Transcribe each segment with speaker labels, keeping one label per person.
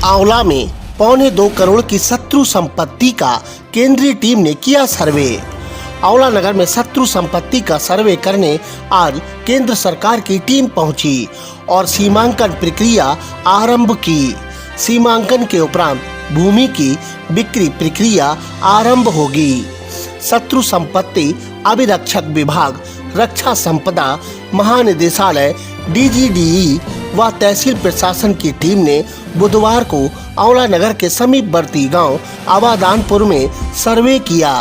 Speaker 1: आंवला में 1.25 करोड़ की शत्रु संपत्ति का केंद्रीय टीम ने किया सर्वे। आंवला नगर में शत्रु संपत्ति का सर्वे करने आज केंद्र सरकार की टीम पहुंची और सीमांकन प्रक्रिया आरंभ की। सीमांकन के उपरांत भूमि की बिक्री प्रक्रिया आरंभ होगी। शत्रु संपत्ति अभिरक्षक विभाग, रक्षा संपदा महानिदेशालय, DGDE व तहसील प्रशासन की टीम ने बुधवार को आंवला नगर के समीपवर्ती गांव आबादानपुर में सर्वे किया।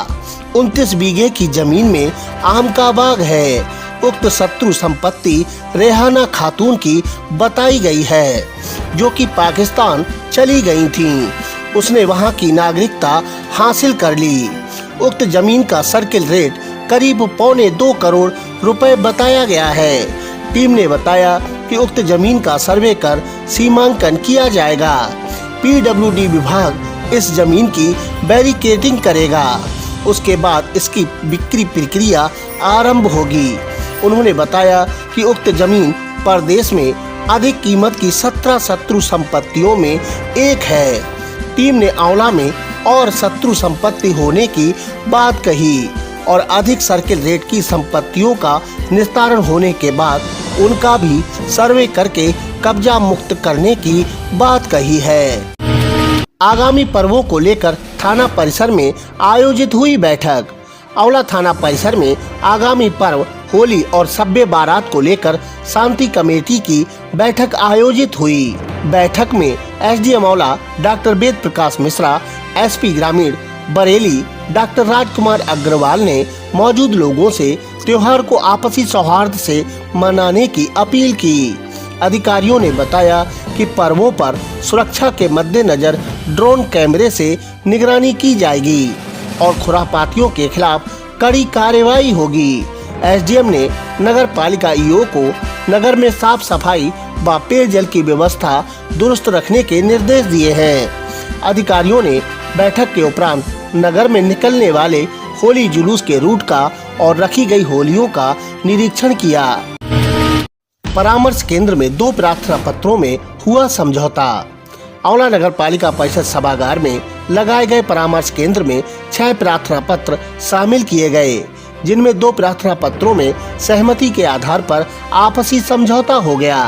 Speaker 1: 29 बीघे की जमीन में आम का बाग है। उक्त शत्रु संपत्ति रेहाना खातून की बताई गई है, जो कि पाकिस्तान चली गई थीं। उसने वहां की नागरिकता हासिल कर ली। उक्त जमीन का सर्किल रेट करीब 1.25 करोड़ रुपए बताया गया है। टीम ने बताया कि उक्त जमीन का सर्वे कर सीमांकन किया जाएगा। PWD विभाग इस जमीन की बैरिकेडिंग करेगा। उसके बाद इसकी बिक्री प्रक्रिया आरंभ होगी। उन्होंने बताया कि उक्त जमीन प्रदेश में अधिक कीमत की 17 शत्रु संपत्तियों में एक है। टीम ने आंवला में और शत्रु संपत्ति होने की बात कही और अधिक सर्किल रेट की संपत्तियों का निस्तारण होने के बाद उनका भी सर्वे करके कब्जा मुक्त करने की बात कही है। आगामी पर्वों को लेकर थाना परिसर में आयोजित हुई बैठक। आंवला थाना परिसर में आगामी पर्व होली और शब बारात को लेकर शांति कमेटी की बैठक आयोजित हुई। बैठक में SDM आंवला डॉक्टर वेद प्रकाश मिश्रा, SP ग्रामीण बरेली डॉक्टर राजकुमार अग्रवाल ने मौजूद लोगों से त्योहार को आपसी सौहार्द से मनाने की अपील की। अधिकारियों ने बताया कि पर्वों पर सुरक्षा के मद्देनजर ड्रोन कैमरे से निगरानी की जाएगी और खुरापातियों के खिलाफ कड़ी कार्रवाई होगी। SDM ने नगर पालिका EO को नगर में साफ सफाई व पेयजल की व्यवस्था दुरुस्त रखने के निर्देश दिए हैं। अधिकारियों ने बैठक के उपरांत नगर में निकलने वाले होली जुलूस के रूट का और रखी गई होलियों का निरीक्षण किया। परामर्श केंद्र में 2 प्रार्थना पत्रों में हुआ समझौता। आंवला नगर पालिका परिषद सभागार में लगाए गए परामर्श केंद्र में 6 प्रार्थना पत्र शामिल किए गए, जिनमें 2 प्रार्थना पत्रों में सहमति के आधार पर आपसी समझौता हो गया।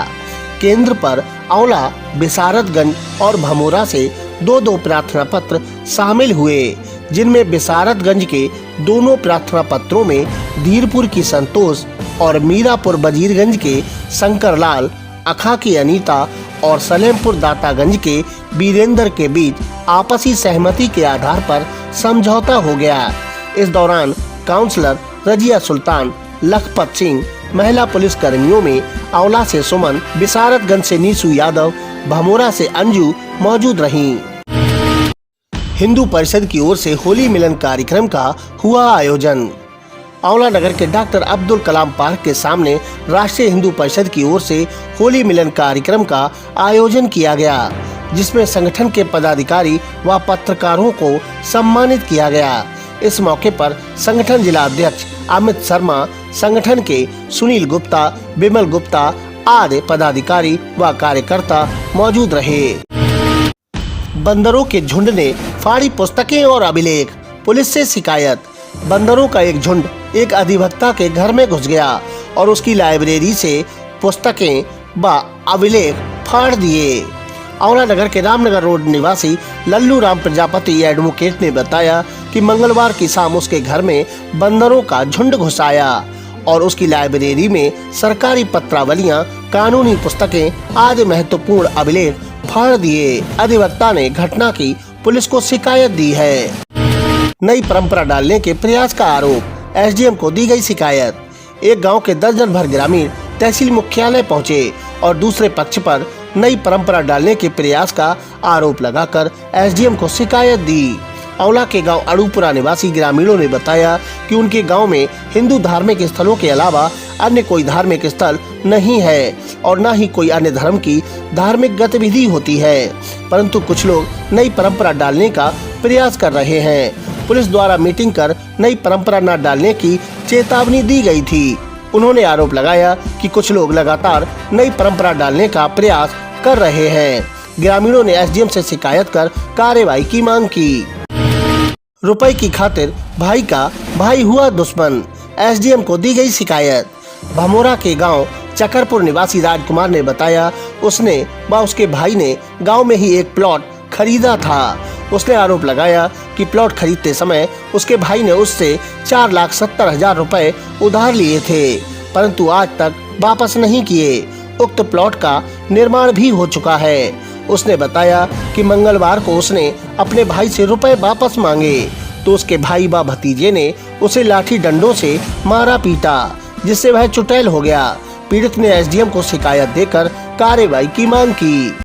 Speaker 1: केंद्र पर आंवला, बिसारतगंज और भमोरा से 2-2 प्रार्थना पत्र शामिल हुए, जिनमें बिसारतगंज के दोनों प्रार्थना पत्रों में धीरपुर की संतोष और मीरापुर वजीरगंज के शंकरलाल, अखा की अनीता और सलेमपुर दातागंज के वीरेंद्र के बीच आपसी सहमति के आधार पर समझौता हो गया। इस दौरान काउंसलर रजिया सुल्तान, लखपत सिंह, महिला पुलिस कर्मियों में आंवला से सुमन, बिसारतगंज से नीसू यादव, भमोरा से अंजू मौजूद रहीं। हिंदू परिषद की ओर से होली मिलन कार्यक्रम का हुआ आयोजन। आंवला नगर के डॉक्टर अब्दुल कलाम पार्क के सामने राष्ट्रीय हिंदू परिषद की ओर से होली मिलन कार्यक्रम का आयोजन किया गया, जिसमें संगठन के पदाधिकारी व पत्रकारों को सम्मानित किया गया। इस मौके पर संगठन जिला अध्यक्ष अमित शर्मा, संगठन के सुनील गुप्ता, विमल गुप्ता आदि पदाधिकारी व कार्यकर्ता मौजूद रहे। बंदरों के झुंड ने फाड़ी पुस्तकें और अभिलेख, पुलिस से शिकायत। बंदरों का एक झुंड एक अधिवक्ता के घर में घुस गया और उसकी लाइब्रेरी से पुस्तकें व अभिलेख फाड़ दिए। आंवला नगर के रामनगर रोड निवासी लल्लू राम प्रजापति एडवोकेट ने बताया कि मंगलवार की शाम उसके घर में बंदरों का झुंड घुस आया और उसकी लाइब्रेरी में सरकारी पत्रावलियां, कानूनी पुस्तकें आदि महत्वपूर्ण अभिलेख फाड़ दिए। अधिवक्ता ने घटना की पुलिस को शिकायत दी है। नई परंपरा डालने के प्रयास का आरोप, SDM को दी गई शिकायत। एक गांव के दर्जन भर ग्रामीण तहसील मुख्यालय पहुंचे और दूसरे पक्ष पर नई परंपरा डालने के प्रयास का आरोप लगाकर SDM को शिकायत दी। आंवला के गांव अड़ूपुरा निवासी ग्रामीणों ने बताया कि उनके गांव में हिंदू धार्मिक स्थलों के अलावा अन्य कोई धार्मिक स्थल नहीं है और न ही कोई अन्य धर्म की धार्मिक गतिविधि होती है, परंतु कुछ लोग नई परंपरा डालने का प्रयास कर रहे हैं। पुलिस द्वारा मीटिंग कर नई परंपरा न डालने की चेतावनी दी गई थी। उन्होंने आरोप लगाया कि कुछ लोग लगातार नई परंपरा डालने का प्रयास कर रहे हैं, ग्रामीणों ने एसडीएम से शिकायत कर कार्रवाई की मांग की। रुपए की खातिर भाई का भाई हुआ दुश्मन, एसडीएम को दी गई शिकायत। भमोरा के गांव चकरपुर निवासी राजकुमार ने बताया, उसने व उसके भाई ने गांव में ही एक प्लॉट खरीदा था। उसने आरोप लगाया कि प्लॉट खरीदते समय उसके भाई ने उससे 4,70,000 रुपए उधार लिए थे, परंतु आज तक वापस नहीं किए। उक्त प्लॉट का निर्माण भी हो चुका है। उसने बताया कि मंगलवार को उसने अपने भाई से रुपए वापस मांगे तो उसके भाई व भतीजे ने उसे लाठी डंडों से मारा पीटा, जिससे वह चुटैल हो गया। पीड़ित ने एसडीएम को शिकायत देकर कार्रवाई की मांग की।